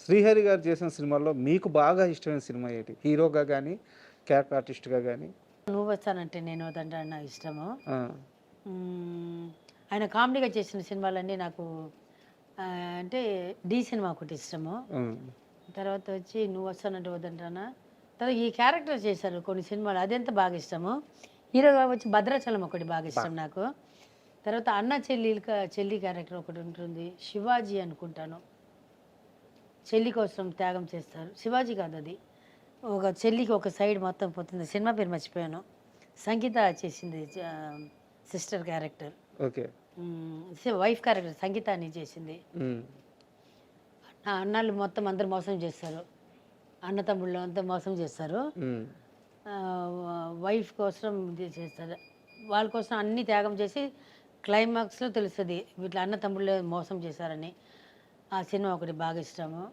శ్రీహరి గారు చేసిన సినిమాల్లో మీకు బాగా ఇష్టమైన సినిమా ఏంటి? హీరోగా గాని, క్యారెక్టర్ ఆర్టిస్ట్‌గా గాని? 'నువ్వు వస్తానంటే నేను వద్దంటాను' నాకు ఇష్టము. ఆ! హ్మ్. ఆయన కామెడీగా చేసిన సినిమాలన్నీ నాకు అంటే 'ఢీ' సినిమా ఒకటి ఇష్టము. హ్మ్. తర్వాత వచ్చి 'నువ్వు వస్తానంటే వద్దంటానా'. తర్వాత ఈ క్యారెక్టర్ చేశారు కొన్ని సినిమాలు అదెంత బాగా ఇష్టము. హీరోగా వచ్చి 'భద్రాచలం' ఒకటి బాగా అబ్బా! ఇష్టం నాకు. తర్వాత అన్న చెల్లి క్యారెక్టర్ ఒకటి ఉంటుంది. 'శివాజీ' అనుకుంటాను. చెల్లి కోసం త్యాగం చేస్తారు. 'శివాజీ' కాదది. ఒక చెల్లికి ఒక సైడ్ మొత్తం పోతుంది. సినిమా పేరు మర్చిపోయాను. సంగీత చేసింది sister character. Okay. Wife character Sangeeta అని చేసింది. హ్మ్. అన్నాళ్ళు మొత్తం అందరూ మోసం చేస్తారు. అన్న తమ్ముళ్ళు అంతా మోసం చేస్తారు. హ్మ్. వైఫ్ కోసం ఇది చేస్తారు. వాళ్ళ కోసం అన్నీ త్యాగం చేసి క్లైమాక్స్‌లో తెలుస్తది. వీళ్ళ అన్న తమ్ముళ్ళే మోసం చేశారని. ఆ సినిమా ఒకటి బాగా ఇష్టము.